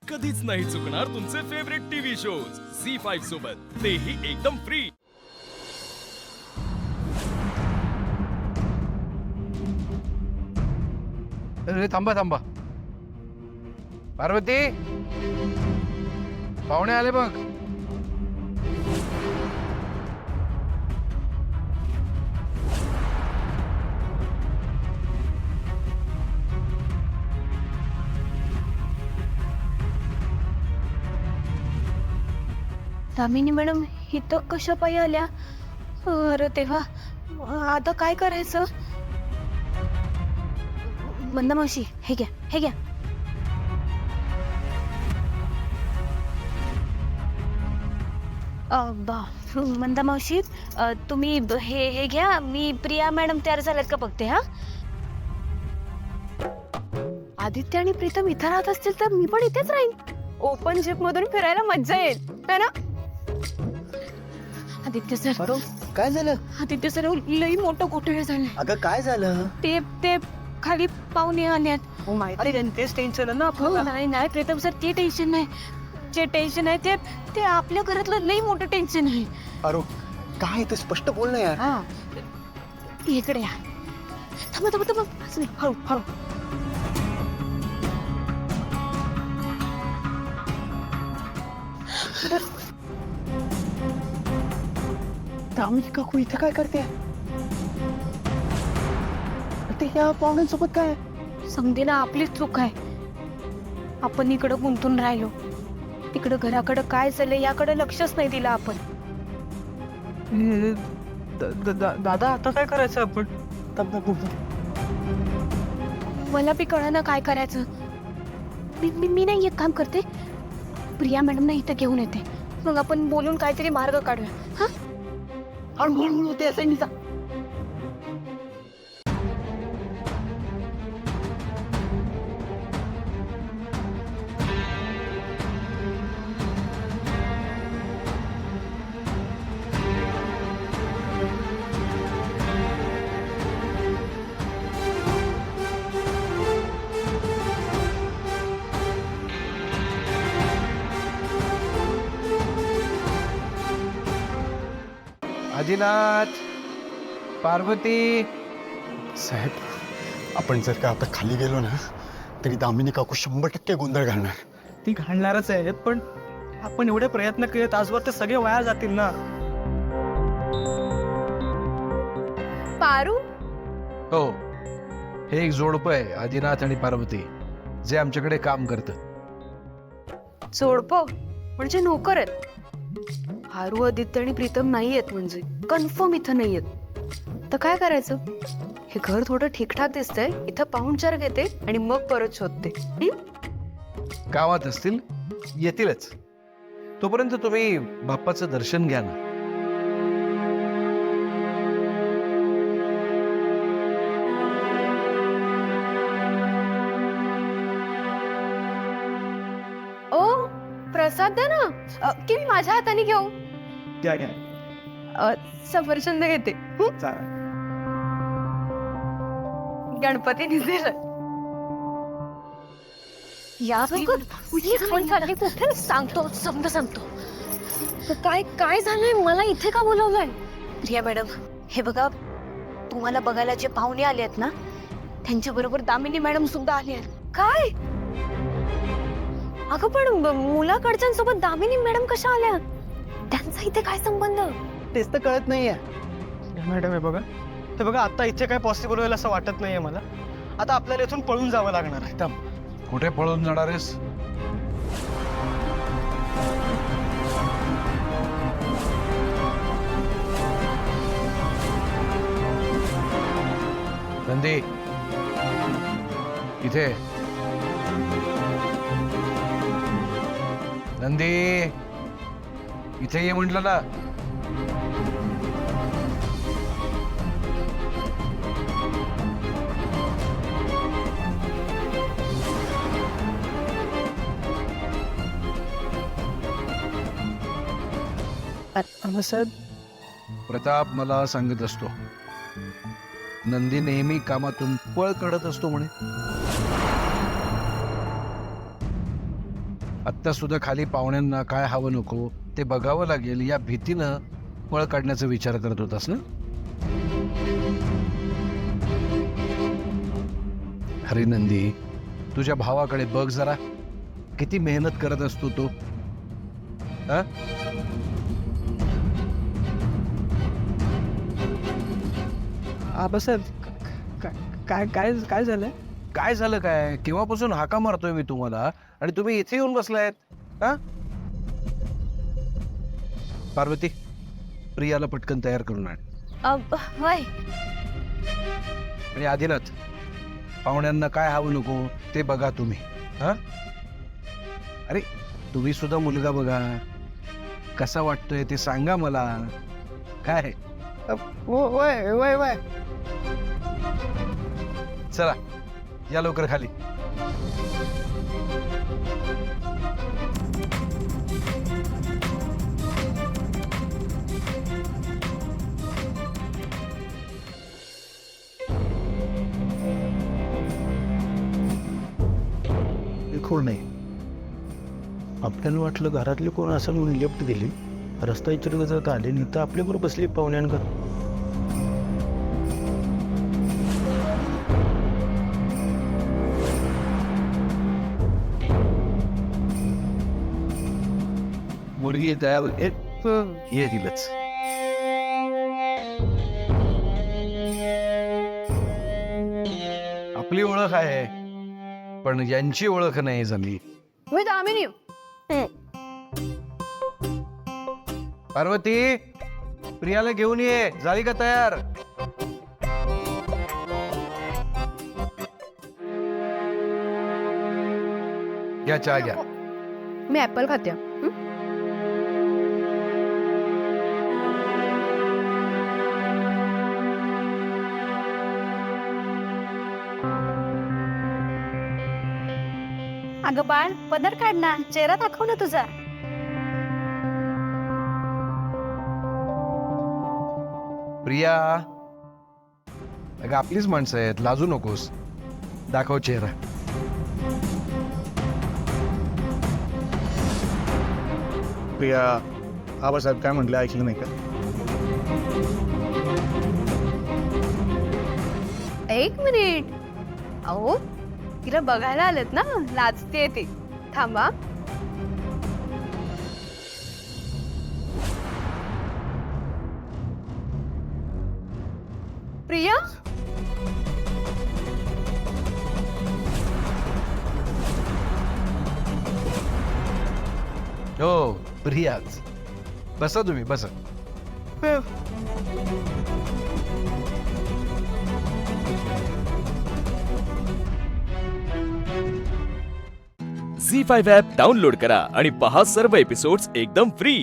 कधीच नाही चुकणार तुमचे फेवरेट टीव्ही शोज झी5 सोबत, तेही एकदम फ्री। अरे थांबा थांबा, पार्वती, पाहुणे आले बघ। दामिनी मॅडम इथं कशा पायी आल्या? अरे तेव्हा आता काय करायचं? मंदा मावशी, हे घ्या, हे घ्या। मंदा मावशी, तुम्ही हे घ्या, मी प्रिया मॅडम तयार झाल्यात का बघते। हा, आदित्य आणि प्रीतम इथं राहत असतील तर मी पण इथेच राहीन। ओपन जिप मधून फिरायला मज्जा येईल, है ना? आदित्य सर, काय झालं? आदित्य सर, लई मोठं घोटाळे झालं। अगं काय झालं? ते खाली पाहुणे आल्यात। अरे तेच टेन्शन आहे ना आपल्याला. नाही नाही प्रीतम सर, ते टेन्शन नाही, जे टेन्शन आहे ते आपल्या घरातलं लई मोठं टेन्शन आहे। अरे काय ते स्पष्ट बोल ना यार. हा, इकडे या। थांबा थांबा थांबा, असं नाही, हळू हळू। दामिनी काकू इथे काय करते? ते या पाहुण्यांसोबत काय? समजे ना, आपलीच चूक आहे। आपण इकडं गुंतून राहिलो, तिकडं घराकडं काय चाललंय याकडे लक्षच नाही दिलं आपण। दादा आता काय करायचं आपण? मला बी कळना काय करायचं। मी नाही, एक काम करते, प्रिया मॅडम ना इथं घेऊन येते, मग आपण बोलून काहीतरी मार्ग काढूया। हा, हळूहळू होते असं निजा. आदिनाथ, पार्वती, साहेब, आपण जर का आता खाली गेलो ना तरी दामिनी काकू 100% गोंधळ घालणार. ती घालणारच आहे, पण आपण एवढे प्रयत्न केले, आजवर ते सगळे वाया जातील ना. पारू, हो, हे एक जोडपं आहे, आदिनाथ आणि पार्वती, जे आमच्याकडे काम करतं। जोडपं म्हणजे नोकर आहेत? हारू, आदित्य आणि प्रीतम नाहीयेत, म्हणजे कन्फर्म इथं नाहीयेत। तर काय करायचं? हे घर थोडं ठीकठाक दिसतंय, इथं पाहुणचार घेते आणि मग परत शोधते। गावात असतील, येतीलच। तोपर्यंत तुम्ही बाप्पाचं दर्शन घ्या ना। ओ, प्रसाद द्या ना, की मी माझ्या हाताने घेऊ? घ्या घ्या, सफरचंद घेते। चालेल. गणपती दिसेल या सांगतो, समजा सांगतो। काय काय झालंय? मला इथे का बोलवलंय? प्रिया मॅडम, हे बघा, तुम्हाला बघायला जे पाहुणे आले आहेत ना, त्यांच्या बरोबर दामिनी मॅडम सुद्धा आले आहेत। काय? अगं पण मुलाकडच्यांसोबत दामिनी मॅडम कशा आल्या? त्यांचा इथे काय संबंध? तेच तर कळत नाहीये. मॅडम, हे बघा, ते बघा, आता इथे काय पॉसिबल होईल असं वाटत नाहीये मला. आता आपल्याला इथून पळून जावं लागणार आहे. एकदम कुठे पळून जाणार आहेस? नंदी, इथे नंदी, इथे ये म्हटलं ना। साहेब, प्रताप मला सांगत असतो, नंदी नेहमी कामातून पळ काढत असतो म्हणे। आत्ता सुद्धा खाली पाहुण्यांना काय हवं नको ते बघावं लागेल या भीतीनं पळ काढण्याचा विचार करत होतास ना? अरे नंदी, तुझ्या भावाकडे बघ जरा, किती मेहनत करत असतो तो. हा? आबासाहेब काय काय काय झालंय? काय झालं काय? केव्हापासून हाका मारतोय मी तुम्हाला आणि तुम्ही इथे येऊन बसलायत. हा? पार्वती, प्रियाला पटकन तयार करून आण. होय. आणि आदिनाथ, पाहुण्यांना काय हवं नको ते बघा तुम्ही. हा? अरे तुम्ही सुद्धा मुलगा बघा, कसा वाटतोय ते सांगा मला. काय वय वय वय. चला या लवकर खाली. खोड नाही. आपल्याला वाटलं घरातले कोण असं म्हणून लिफ्ट दिली, रस्ता इतर आले नाही तर आपल्याबरोबर बसली पाहुण्यांकर. मुलगी तयार ये दिलंच. आपली ओळख आहे पण यांची ओळख नाही झाली. मी दामिनी. पार्वती, प्रियाला घेऊन ये. झाली का तयार? घ्या चहा घ्या. मी ऍपल खाते. अगं बाळ, पदर काढ ना, चेहरा दाखव ना तुझा. प्रिया, अगं आपलीच माणसं आहेत, लाजू नकोस. दाखव चेहरा. प्रिया, आबासाहेब काय म्हटलं ऐकलं नाही का? एक मिनिट. अहो, तिला बघायला आलेत ना, लाजते ती. थांबा. प्रिया, हो प्रियाच. बसा तुम्ही, बसा. झी 5 ॲप डाउनलोड करा आणि पहा सर्व एपिसोड्स एकदम फ्री.